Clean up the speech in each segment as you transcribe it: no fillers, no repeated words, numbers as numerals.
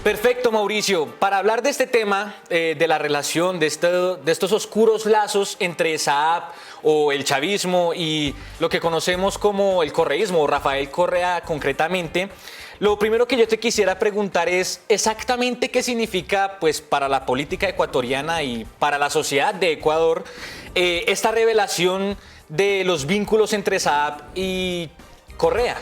Perfecto, Mauricio. Para hablar de este tema, de la relación, de estos oscuros lazos entre Saab o el chavismo y lo que conocemos como el correísmo, o Rafael Correa concretamente, lo primero que yo te quisiera preguntar es exactamente qué significa, pues, para la política ecuatoriana y para la sociedad de Ecuador, esta revelación de los vínculos entre Saab y Correa.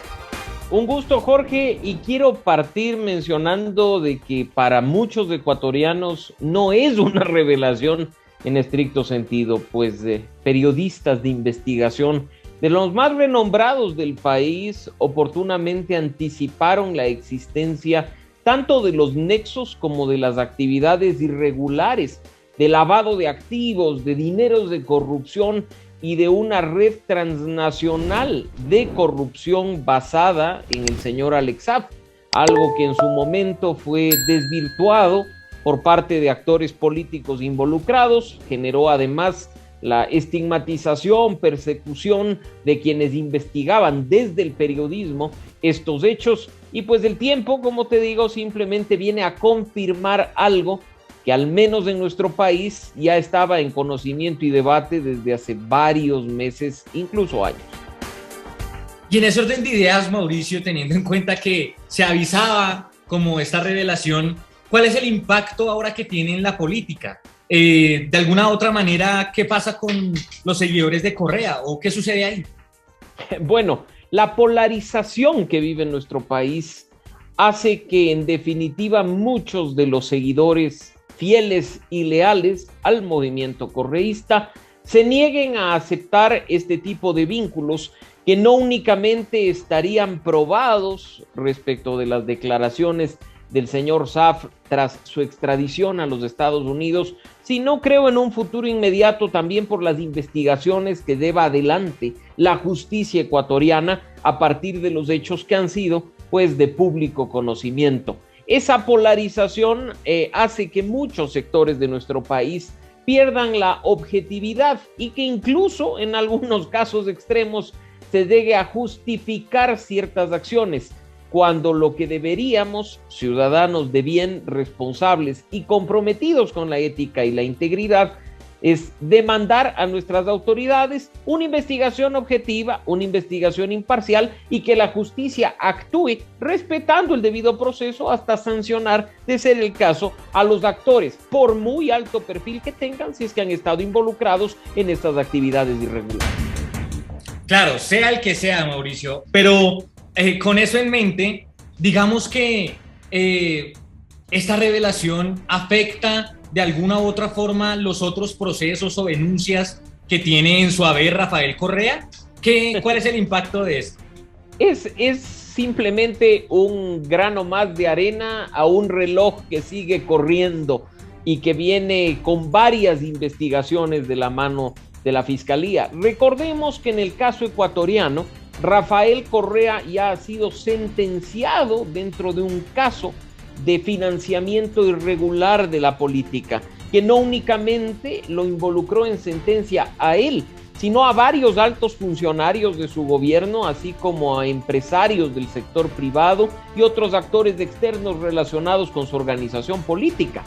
Un gusto, Jorge, y quiero partir mencionando de que para muchos ecuatorianos no es una revelación en estricto sentido, pues periodistas de investigación de los más renombrados del país oportunamente anticiparon la existencia tanto de los nexos como de las actividades irregulares, de lavado de activos, de dineros de corrupción y de una red transnacional de corrupción basada en el señor Alex Saab, algo que en su momento fue desvirtuado por parte de actores políticos involucrados, generó además la estigmatización, persecución de quienes investigaban desde el periodismo estos hechos, y pues el tiempo, como te digo, simplemente viene a confirmar algo que al menos en nuestro país ya estaba en conocimiento y debate desde hace varios meses, incluso años. Y en ese orden de ideas, Mauricio, teniendo en cuenta que se avisaba como esta revelación, ¿cuál es el impacto ahora que tiene en la política? De alguna otra manera, ¿qué pasa con los seguidores de Correa o qué sucede ahí? Bueno, la polarización que vive en nuestro país hace que en definitiva muchos de los seguidores fieles y leales al movimiento correísta se nieguen a aceptar este tipo de vínculos que no únicamente estarían probados respecto de las declaraciones del señor Saab tras su extradición a los Estados Unidos, sino creo en un futuro inmediato también por las investigaciones que lleva adelante la justicia ecuatoriana a partir de los hechos que han sido pues de público conocimiento. Esa polarización hace que muchos sectores de nuestro país pierdan la objetividad y que incluso en algunos casos extremos se llegue a justificar ciertas acciones, cuando lo que deberíamos, ciudadanos de bien, responsables y comprometidos con la ética y la integridad, es demandar a nuestras autoridades una investigación objetiva, una investigación imparcial y que la justicia actúe respetando el debido proceso hasta sancionar, de ser el caso, a los actores, por muy alto perfil que tengan, si es que han estado involucrados en estas actividades irregulares. Claro, sea el que sea, Mauricio, pero con eso en mente, digamos que esta revelación afecta de alguna u otra forma los otros procesos o denuncias que tiene en su haber Rafael Correa. ¿Cuál es el impacto de esto? Es simplemente un grano más de arena a un reloj que sigue corriendo y que viene con varias investigaciones de la mano de la Fiscalía. Recordemos que en el caso ecuatoriano, Rafael Correa ya ha sido sentenciado dentro de un caso de financiamiento irregular de la política, que no únicamente lo involucró en sentencia a él, sino a varios altos funcionarios de su gobierno, así como a empresarios del sector privado y otros actores externos relacionados con su organización política.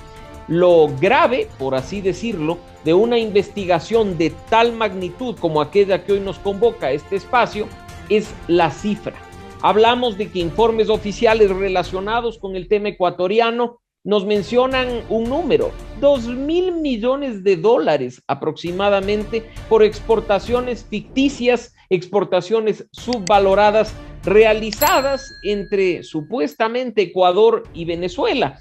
Lo grave, por así decirlo, de una investigación de tal magnitud como aquella que hoy nos convoca a este espacio, es la cifra. Hablamos de que informes oficiales relacionados con el tema ecuatoriano nos mencionan un número, $2,000 millones aproximadamente por exportaciones ficticias, exportaciones subvaloradas realizadas entre supuestamente Ecuador y Venezuela.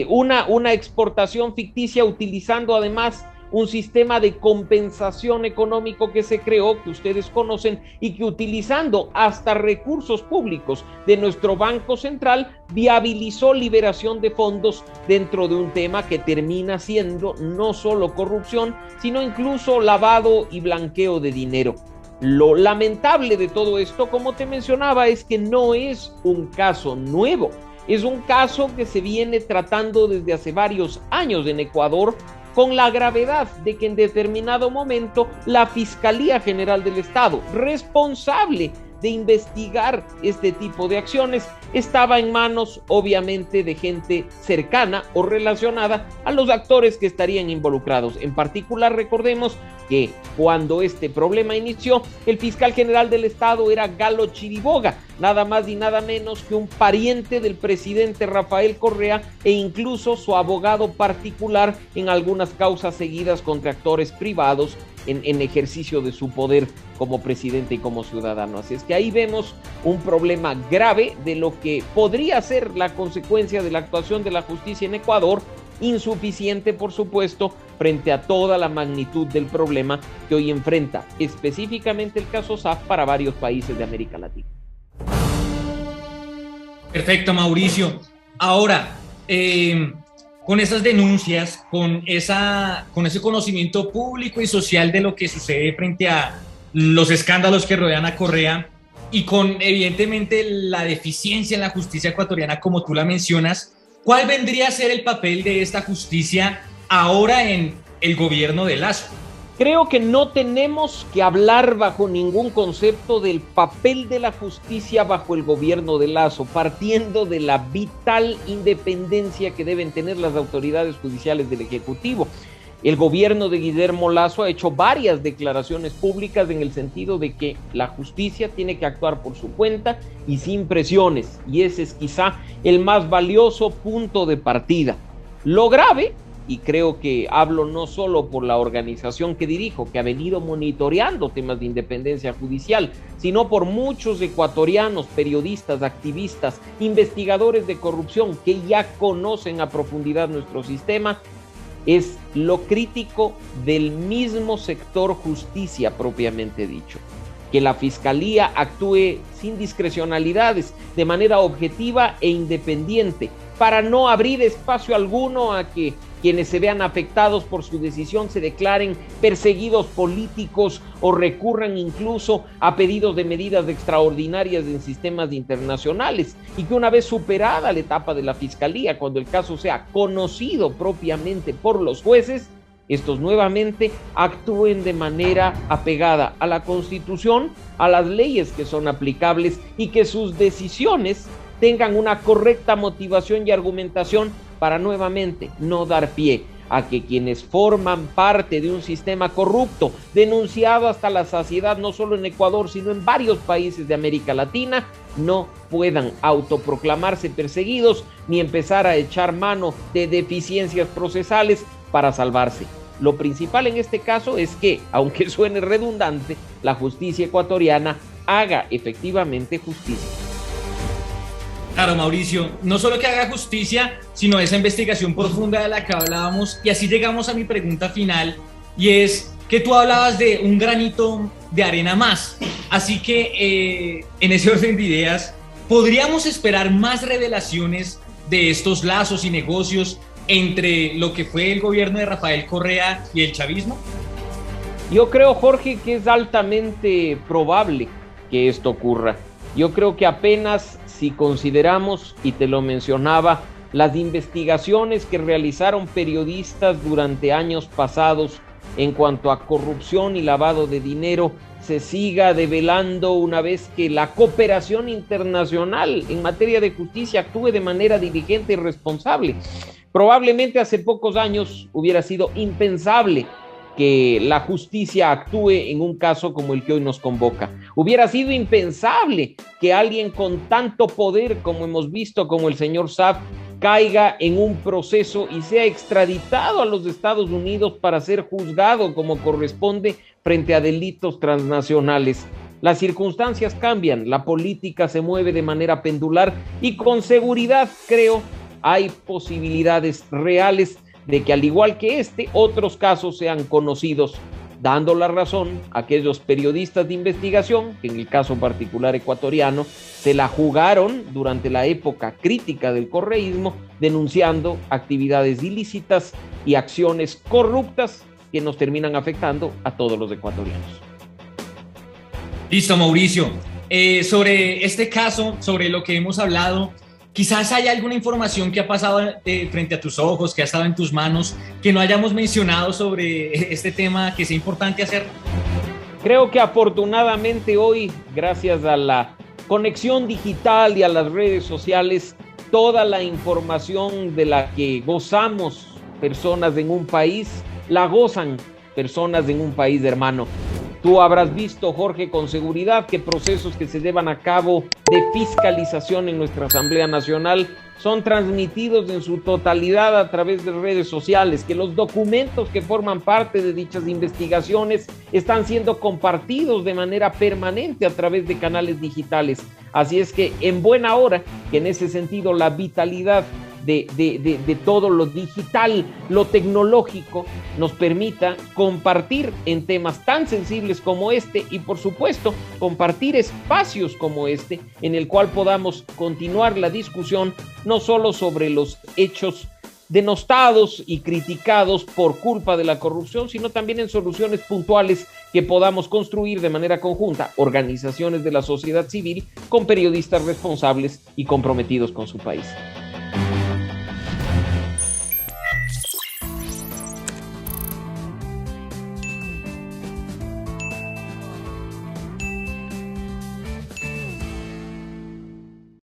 Una exportación ficticia utilizando además un sistema de compensación económico que se creó, que ustedes conocen, y que utilizando hasta recursos públicos de nuestro Banco Central viabilizó liberación de fondos dentro de un tema que termina siendo no solo corrupción, sino incluso lavado y blanqueo de dinero. Lo lamentable de todo esto, como te mencionaba, es que no es un caso nuevo, es un caso que se viene tratando desde hace varios años en Ecuador, con la gravedad de que en determinado momento la Fiscalía General del Estado, responsable de investigar este tipo de acciones estaba en manos, obviamente, de gente cercana o relacionada a los actores que estarían involucrados. En particular, recordemos que cuando este problema inició, el fiscal general del estado era Galo Chiriboga, nada más y nada menos que un pariente del presidente Rafael Correa e incluso su abogado particular en algunas causas seguidas contra actores privados en ejercicio de su poder como presidente y como ciudadano. Así es que ahí vemos un problema grave de lo que podría ser la consecuencia de la actuación de la justicia en Ecuador, insuficiente, por supuesto, frente a toda la magnitud del problema que hoy enfrenta específicamente el caso SAF para varios países de América Latina. Perfecto, Mauricio. Ahora, con esas denuncias, con ese conocimiento público y social de lo que sucede frente a los escándalos que rodean a Correa y con evidentemente la deficiencia en la justicia ecuatoriana, como tú la mencionas, ¿cuál vendría a ser el papel de esta justicia ahora en el gobierno de Lasso? Creo que no tenemos que hablar bajo ningún concepto del papel de la justicia bajo el gobierno de Lasso, partiendo de la vital independencia que deben tener las autoridades judiciales del Ejecutivo. El gobierno de Guillermo Lasso ha hecho varias declaraciones públicas en el sentido de que la justicia tiene que actuar por su cuenta y sin presiones, y ese es quizá el más valioso punto de partida. Lo grave, y creo que hablo no solo por la organización que dirijo, que ha venido monitoreando temas de independencia judicial, sino por muchos ecuatorianos, periodistas, activistas, investigadores de corrupción que ya conocen a profundidad nuestro sistema, es lo crítico del mismo sector justicia propiamente dicho. Que la Fiscalía actúe sin discrecionalidades, de manera objetiva e independiente, para no abrir espacio alguno a que quienes se vean afectados por su decisión se declaren perseguidos políticos o recurran incluso a pedidos de medidas extraordinarias en sistemas internacionales, y que una vez superada la etapa de la Fiscalía, cuando el caso sea conocido propiamente por los jueces, estos nuevamente actúen de manera apegada a la Constitución, a las leyes que son aplicables, y que sus decisiones tengan una correcta motivación y argumentación para nuevamente no dar pie a que quienes forman parte de un sistema corrupto, denunciado hasta la saciedad no solo en Ecuador, sino en varios países de América Latina, no puedan autoproclamarse perseguidos ni empezar a echar mano de deficiencias procesales para salvarse. Lo principal en este caso es que, aunque suene redundante, la justicia ecuatoriana haga efectivamente justicia. Claro, Mauricio, no solo que haga justicia, sino esa investigación profunda de la que hablábamos, y así llegamos a mi pregunta final, y es que tú hablabas de un granito de arena más, así que en ese orden de ideas, ¿podríamos esperar más revelaciones de estos lazos y negocios entre lo que fue el gobierno de Rafael Correa y el chavismo? Yo creo, Jorge, que es altamente probable que esto ocurra. Yo creo que apenas si consideramos, y te lo mencionaba, las investigaciones que realizaron periodistas durante años pasados en cuanto a corrupción y lavado de dinero, se siga develando una vez que la cooperación internacional en materia de justicia actúe de manera diligente y responsable. Probablemente hace pocos años hubiera sido impensable que la justicia actúe en un caso como el que hoy nos convoca. Hubiera sido impensable que alguien con tanto poder como hemos visto, como el señor Saab, caiga en un proceso y sea extraditado a los Estados Unidos para ser juzgado como corresponde frente a delitos transnacionales. Las circunstancias cambian, la política se mueve de manera pendular y con seguridad, creo, hay posibilidades reales de que, al igual que otros casos sean conocidos, dando la razón a aquellos periodistas de investigación que en el caso particular ecuatoriano se la jugaron durante la época crítica del correísmo, denunciando actividades ilícitas y acciones corruptas que nos terminan afectando a todos los ecuatorianos. Listo, Mauricio. Sobre este caso, sobre lo que hemos hablado, quizás haya alguna información que ha pasado frente a tus ojos, que ha estado en tus manos, que no hayamos mencionado sobre este tema que sea importante hacer. Creo que afortunadamente hoy, gracias a la conexión digital y a las redes sociales, toda la información de la que gozamos personas en un país, la gozan personas en un país hermano. Tú habrás visto, Jorge, con seguridad que procesos que se llevan a cabo de fiscalización en nuestra Asamblea Nacional son transmitidos en su totalidad a través de redes sociales, que los documentos que forman parte de dichas investigaciones están siendo compartidos de manera permanente a través de canales digitales. Así es que en buena hora, que en ese sentido la vitalidad de todo lo digital, lo tecnológico, nos permita compartir en temas tan sensibles como este y, por supuesto, compartir espacios como este en el cual podamos continuar la discusión no solo sobre los hechos denostados y criticados por culpa de la corrupción, sino también en soluciones puntuales que podamos construir de manera conjunta, organizaciones de la sociedad civil con periodistas responsables y comprometidos con su país.